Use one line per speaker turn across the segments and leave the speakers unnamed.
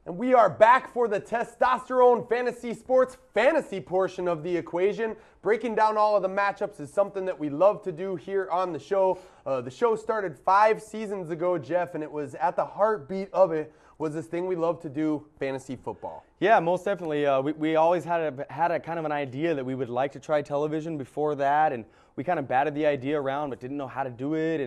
And we are back for the testosterone fantasy sports fantasy portion of the equation. Breaking down all of the matchups is something that we love to do here on the show. The show started 5 seasons ago, Jeff, and it was at the heartbeat of it was this thing we love to do, fantasy football.
Yeah, most definitely. We always had a kind of an idea that we would like to try television before that, and we kind of batted the idea around but didn't know how to do it,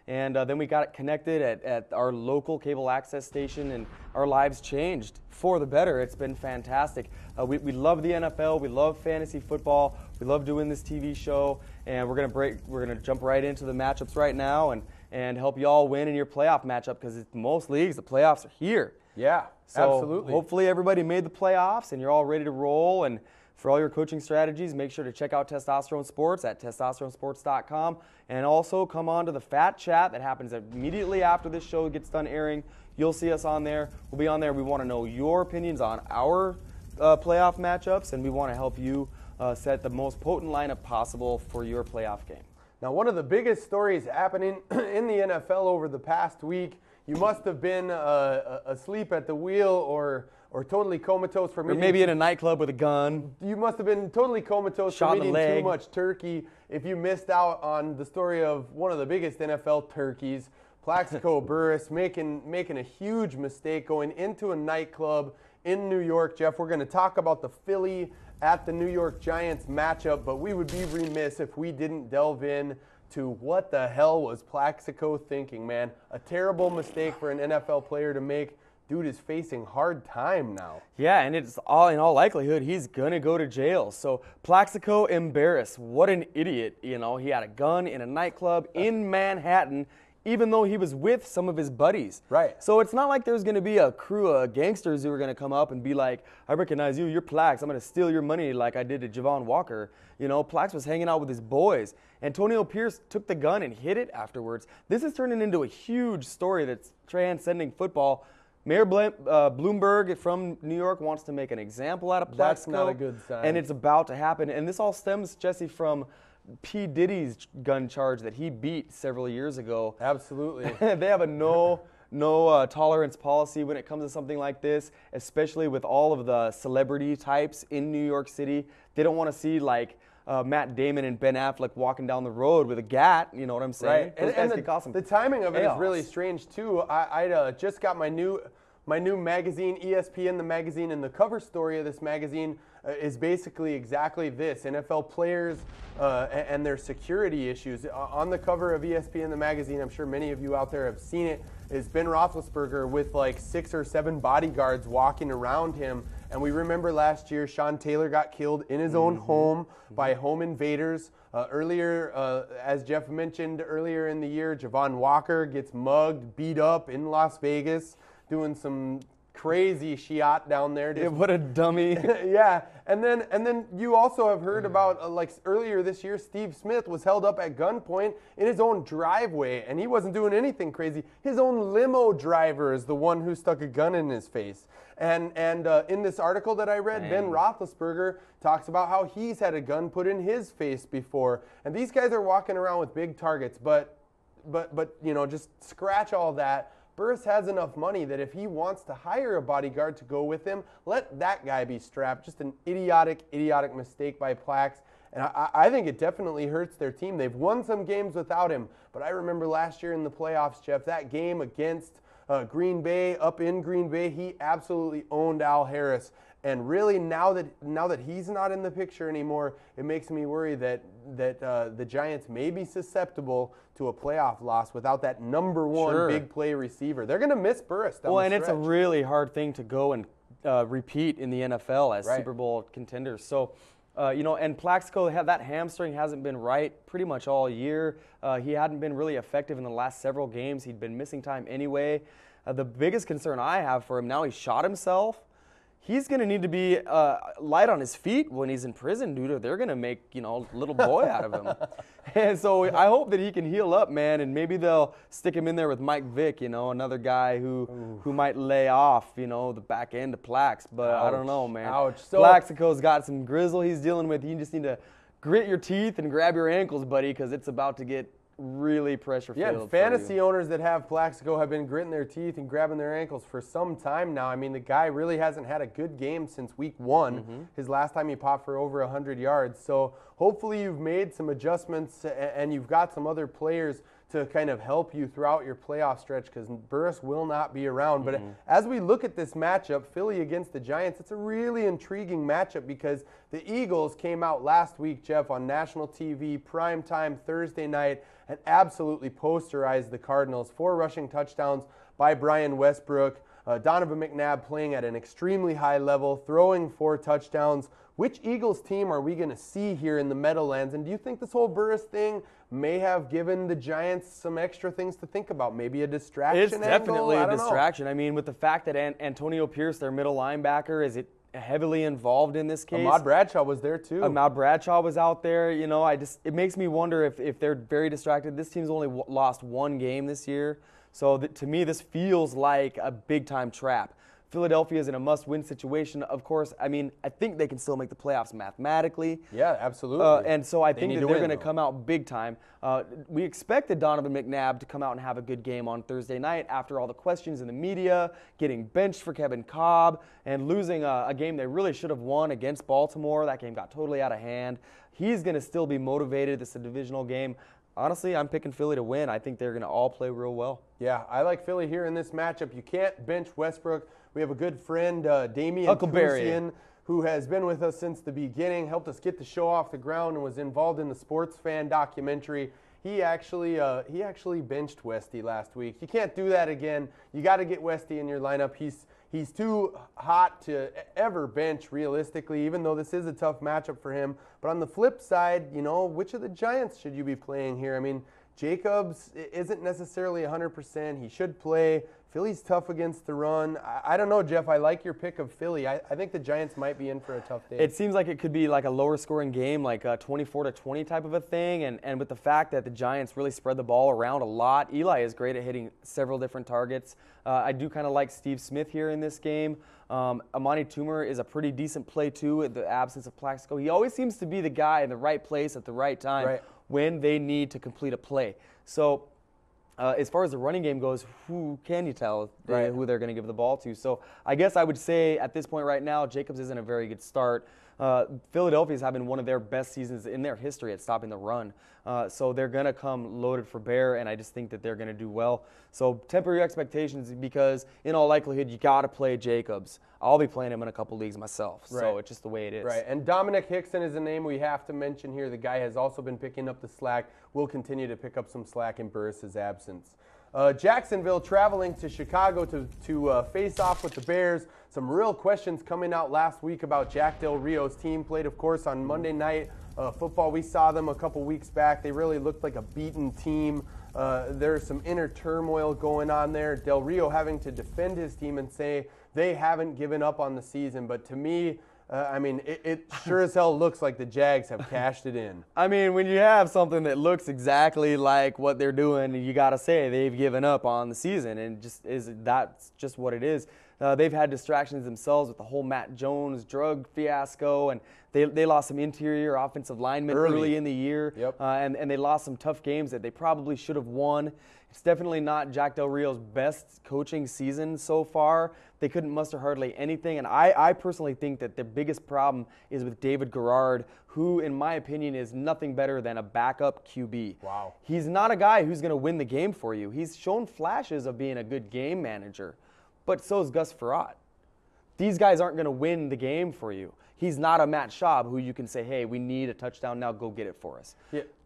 and then we got connected at our local cable access station, and our lives changed for the better. It's been fantastic. We love the NFL, we love fantasy football, we love doing this TV show, and we're gonna jump right into the matchups right now and help you all win in your playoff matchup, because most leagues, the playoffs are here.
Yeah,
so
absolutely.
Hopefully everybody made the playoffs and you're all ready to roll. And for all your coaching strategies, make sure to check out Testosterone Sports at testosteronesports.com. And also come on to the Fat Chat that happens immediately after this show gets done airing. You'll see us on there. We'll be on there. We want to know your opinions on our playoff matchups, and we want to help you set the most potent lineup possible for your playoff game.
Now, one of the biggest stories happening in the NFL over the past week, you must have been asleep at the wheel or totally comatose from eating.
Or maybe in a nightclub with a gun.
You must have been totally comatose from eating too much turkey if you missed out on the story of one of the biggest NFL turkeys, Plaxico Burris, making a huge mistake going into a nightclub in New York. Jeff, we're going to talk about the Philly at the New York Giants matchup, but we would be remiss if we didn't delve in to what the hell was Plaxico thinking, man. A terrible mistake for an NFL player to make. Dude is facing hard time now. Yeah, and it's in all likelihood he's going to go to jail. So Plaxico Burris, what an idiot. You know, he had a gun in a nightclub in Manhattan, even though he was with some of his buddies. Right.
So it's not like there's going to be a crew of gangsters who are going to come up and be like, I recognize you, you're Plax, I'm going to steal your money like I did to Javon Walker. You know, Plax was hanging out with his boys. Antonio Pierce took the gun and hid it afterwards. This is turning into a huge story that's transcending football. Mayor Bloomberg from New York wants to make an example out of Plaxico.
That's not a good sign.
And it's about to happen. And this all stems, Jesse, from P. Diddy's gun charge that he beat several years ago.
Absolutely.
They have a no tolerance policy when it comes to something like this, especially with all of the celebrity types in New York City. They don't want to see like Matt Damon and Ben Affleck walking down the road with a gat, you know what I'm saying?
Right. And the timing of it is really strange too. I just got my new magazine, ESPN, the magazine, and the cover story of this magazine is basically exactly this: NFL players and their security issues. On the cover of ESPN, the magazine, I'm sure many of you out there have seen it, is Ben Roethlisberger with like 6 or 7 bodyguards walking around him. And we remember last year, Sean Taylor got killed in his own home by home invaders. Earlier, as Jeff mentioned earlier in the year, Javon Walker gets mugged, beat up in Las Vegas, doing some crazy shiat down there.
Yeah, what a dummy.
Yeah, and then you also have heard about, like earlier this year, Steve Smith was held up at gunpoint in his own driveway, and he wasn't doing anything crazy. His own limo driver is the one who stuck a gun in his face. And in this article that I read, Ben Roethlisberger talks about how he's had a gun put in his face before. And these guys are walking around with big targets, but you know, just scratch all that. Burris has enough money that if he wants to hire a bodyguard to go with him, let that guy be strapped. Just an idiotic mistake by Plax. And I think it definitely hurts their team. They've won some games without him. But I remember last year in the playoffs, Jeff, that game against Green Bay, up in Green Bay, he absolutely owned Al Harris. And really, now that he's not in the picture anymore, it makes me worry that the Giants may be susceptible to a playoff loss without that number one big play receiver. They're going to miss Burris down the stretch.
It's a really hard thing to go and repeat in the NFL as Super Bowl contenders. So, you know, and Plaxico, that hamstring hasn't been right pretty much all year. He hadn't been really effective in the last several games. He'd been missing time anyway. The biggest concern I have for him now, he shot himself. He's going to need to be light on his feet when he's in prison, dude, or they're going to make, you know, little boy out of him. And so I hope that he can heal up, man, and maybe they'll stick him in there with Mike Vick, you know, another guy who might lay off, you know, the back end of Plax. But I don't know, man.
Ouch.
So Plaxico's got some grizzle he's dealing with. You just need to grit your teeth and grab your ankles, buddy, because it's about to get really pressure field.
Yeah, and fantasy owners that have Plaxico have been gritting their teeth and grabbing their ankles for some time now. I mean, the guy really hasn't had a good game since week 1. His last time he popped for over 100 yards. So hopefully you've made some adjustments and you've got some other players to kind of help you throughout your playoff stretch, because Burris will not be around. But as we look at this matchup, Philly against the Giants, it's a really intriguing matchup because the Eagles came out last week, Jeff, on national TV, primetime Thursday night, and absolutely posterized the Cardinals. 4 rushing touchdowns by Brian Westbrook. Donovan McNabb playing at an extremely high level, throwing 4 touchdowns. Which Eagles team are we going to see here in the Meadowlands? And do you think this whole Burris thing may have given the Giants some extra things to think about? Maybe a distraction
It's definitely
angle?
a distraction. I mean, with the fact that Antonio Pierce, their middle linebacker, is heavily involved in this case.
Ahmad Bradshaw was there too.
Ahmad Bradshaw was out there. You know, it makes me wonder if they're very distracted. This team's only lost 1 game this year. So to me, this feels like a big-time trap. Philadelphia is in a must-win situation. Of course, I mean, I think they can still make the playoffs mathematically.
Yeah, absolutely.
And so I think that they're going to come out big time. We expected Donovan McNabb to come out and have a good game on Thursday night after all the questions in the media, getting benched for Kevin Cobb, and losing a game they really should have won against Baltimore. That game got totally out of hand. He's going to still be motivated. This is a divisional game. Honestly, I'm picking Philly to win. I think they're going to all play real well.
Yeah, I like Philly here in this matchup. You can't bench Westbrook. We have a good friend, Damian Kusian, who has been with us since the beginning, helped us get the show off the ground, and was involved in the Sports Fan documentary. He actually benched Westy last week. You can't do that again. You got to get Westy in your lineup. He's too hot to ever bench realistically, even though this is a tough matchup for him. But on the flip side, you know, which of the Giants should you be playing here? I mean, Jacobs isn't necessarily 100%. He should play. Philly's tough against the run. I don't know, Jeff. I like your pick of Philly. I think the Giants might be in for a tough day.
It seems like it could be like a lower scoring game, like a 24-20 type of a thing. And with the fact that the Giants really spread the ball around a lot, Eli is great at hitting several different targets. I do kind of like Steve Smith here in this game. Amani Toomer is a pretty decent play, too, in the absence of Plaxico. He always seems to be the guy in the right place at the right time when they need to complete a play. So as far as the running game goes, who can you tell who they're going to give the ball to? So I guess I would say at this point right now, Jacobs isn't a very good start. Philadelphia's having one of their best seasons in their history at stopping the run. So they're going to come loaded for bear, and I just think that they're going to do well. So temper your expectations because, in all likelihood, you got to play Jacobs. I'll be playing him in a couple leagues myself, so it's just the way it is.
Right, and Dominic Hickson is a name we have to mention here. The guy has also been picking up the slack. Will continue to pick up some slack in Burris' absence. Jacksonville traveling to Chicago to face off with the Bears. Some real questions coming out last week about Jack Del Rio's team. Played, of course, on Monday Night Football. We saw them a couple weeks back. They really looked like a beaten team. There's some inner turmoil going on there. Del Rio having to defend his team and say they haven't given up on the season. But to me, I mean, it sure as hell looks like the Jags have cashed it in.
I mean, when you have something that looks exactly like what they're doing, you got to say they've given up on the season, and that's just what it is. They've had distractions themselves with the whole Matt Jones drug fiasco, and they lost some interior offensive linemen early in the year, and they lost some tough games that they probably should have won. It's definitely not Jack Del Rio's best coaching season so far. They couldn't muster hardly anything, and I personally think that the biggest problem is with David Garrard, who, in my opinion, is nothing better than a backup QB.
Wow.
He's not a guy who's going to win the game for you. He's shown flashes of being a good game manager, but so is Gus Frerotte. These guys aren't going to win the game for you. He's not a Matt Schaub who you can say, hey, we need a touchdown now, go get it for us.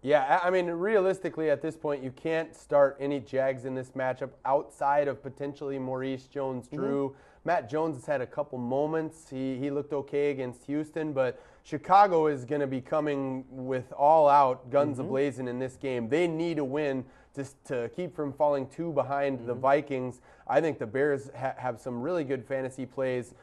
Yeah, I mean, realistically at this point, you can't start any Jags in this matchup outside of potentially Maurice Jones-Drew. Matt Jones has had a couple moments. He looked okay against Houston, but Chicago is going to be coming with all out, guns a-blazing in this game. They need a win just to keep from falling too behind the Vikings. I think the Bears have some really good fantasy plays,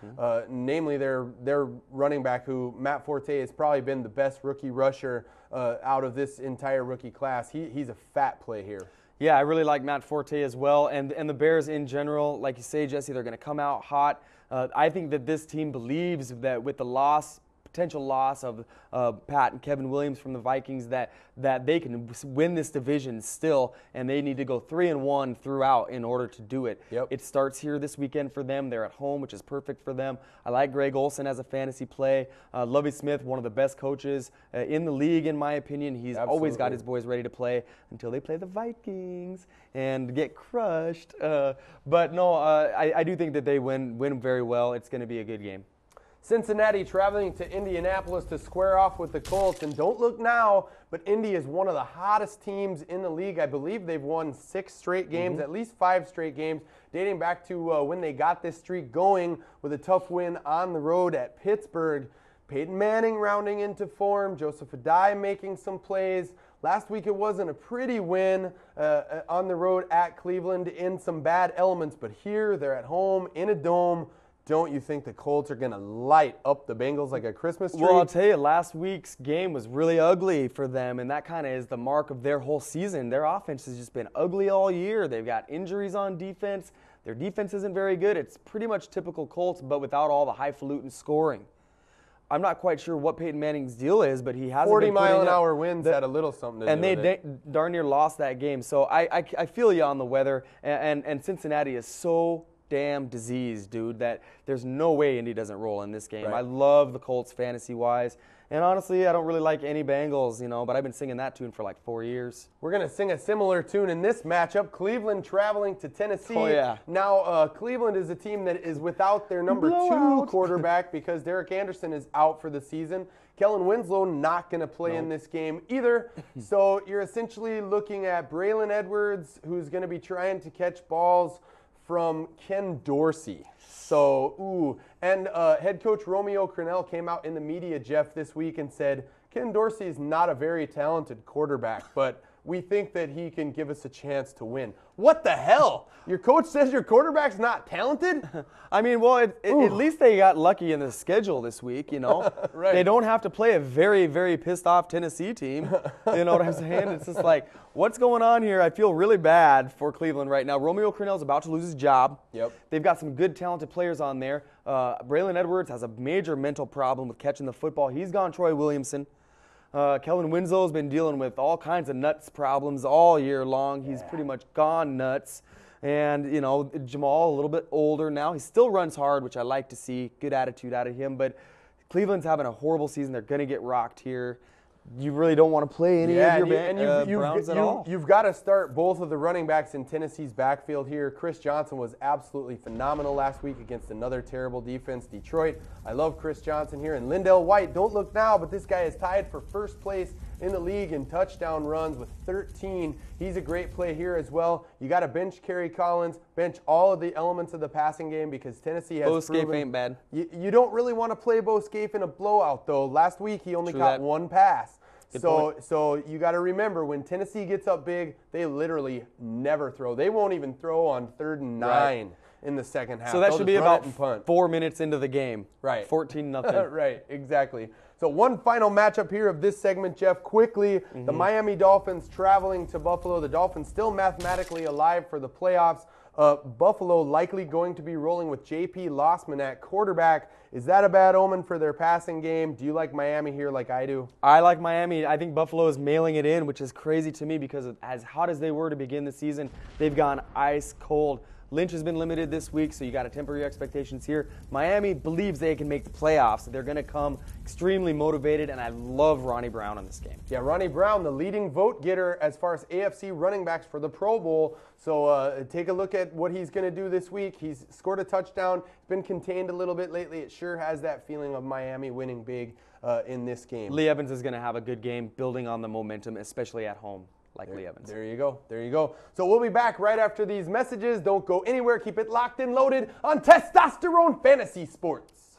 namely their running back, who Matt Forte has probably been the best rookie rusher out of this entire rookie class. He's a fat play here.
Yeah, I really like Matt Forte as well, and the Bears in general, like you say, Jesse, they're going to come out hot. I think that this team believes that with the loss potential loss of Pat and Kevin Williams from the Vikings that they can win this division still, and they need to go 3-1 throughout in order to do it.
Yep.
It starts here this weekend for them. They're at home, which is perfect for them. I like Greg Olson as a fantasy play. Lovie Smith, one of the best coaches in the league, in my opinion. He's always got his boys ready to play until they play the Vikings and get crushed. But no, I do think that they win very well. It's going to be a good game.
Cincinnati traveling to Indianapolis to square off with the Colts. And don't look now, but Indy is one of the hottest teams in the league. I believe they've won 6 straight games, at least 5 straight games, dating back to when they got this streak going with a tough win on the road at Pittsburgh. Peyton Manning rounding into form, Joseph Adai making some plays. Last week it wasn't a pretty win on the road at Cleveland in some bad elements, but here they're at home in a dome. Don't you think the Colts are going to light up the Bengals like a Christmas tree?
Well, I'll tell you, last week's game was really ugly for them, and that kind of is the mark of their whole season. Their offense has just been ugly all year. They've got injuries on defense. Their defense isn't very good. It's pretty much typical Colts, but without all the highfalutin scoring. I'm not quite sure what Peyton Manning's deal is, but he hasn't
40-mile-an-hour winds had a little something to do with it.
And they darn near lost that game. So I feel you on the weather, and Cincinnati is so damn diseased, dude, that there's no way Indy doesn't roll in this game.
Right.
I love the Colts fantasy-wise. And honestly, I don't really like any Bengals, but I've been singing that tune for like 4 years.
We're going to sing a similar tune in this matchup. Cleveland traveling to Tennessee.
Oh, yeah.
Now, Cleveland is a team that is without their number 2 quarterback because Derek Anderson is out for the season. Kellen Winslow not going to play in this game either. So you're essentially looking at Braylon Edwards, who's going to be trying to catch balls from Ken Dorsey. So, and head coach Romeo Crennel came out in the media, Jeff, this week and said, Ken Dorsey is not a very talented quarterback, but we think that he can give us a chance to win. What the hell? Your coach says your quarterback's not talented?
I mean, well, at least they got lucky in the schedule this week,
Right.
They don't have to play a very, very pissed off Tennessee team. You know what I'm saying? It's just like, what's going on here? I feel really bad for Cleveland right now. Romeo Crennel's about to lose his job.
Yep.
They've got some good, talented players on there. Braylon Edwards has a major mental problem with catching the football. He's gone Troy Williamson. Kellen Winslow's been dealing with all kinds of nuts problems all year long. He's pretty much gone nuts. And, Jamal, a little bit older now. He still runs hard, which I like to see. Good attitude out of him. But Cleveland's having a horrible season. They're going to get rocked here. You really don't want to play any of your Browns at all.
You've got to start both of the running backs in Tennessee's backfield here. Chris Johnson was absolutely phenomenal last week against another terrible defense, Detroit. I love Chris Johnson here. And Lindell White, don't look now, but this guy is tied for first place in the league in touchdown runs with 13. He's a great play here as well. You got to bench Kerry Collins, bench all of the elements of the passing game because Tennessee has
Bo ain't bad.
You don't really want to play Bo Scaife in a blowout, though. Last week he only caught 1 pass. So you got to remember, when Tennessee gets up big, they literally never throw. They won't even throw on 3rd and 9 in the second half.
So that should be about 4 minutes into the game.
Right.
14-0.
Right, exactly. So one final matchup here of this segment, Jeff, quickly. The Miami Dolphins traveling to Buffalo. The Dolphins still mathematically alive for the playoffs. Buffalo likely going to be rolling with J.P. Lossman at quarterback. Is that a bad omen for their passing game? Do you like Miami here like I do?
I like Miami. I think Buffalo is mailing it in, which is crazy to me because as hot as they were to begin the season, they've gone ice cold. Lynch has been limited this week, so you got to temper your expectations here. Miami believes they can make the playoffs. They're going to come extremely motivated, and I love Ronnie Brown in this game.
Yeah, Ronnie Brown, the leading vote getter as far as AFC running backs for the Pro Bowl. So take a look at what he's going to do this week. He's scored a touchdown. He's been contained a little bit lately. It sure has that feeling of Miami winning big in this game.
Lee Evans is going to have a good game building on the momentum, especially at home. Like Lee Evans.
There you go. There you go. So we'll be back right after these messages. Don't go anywhere. Keep it locked and loaded on Testosterone Fantasy Sports.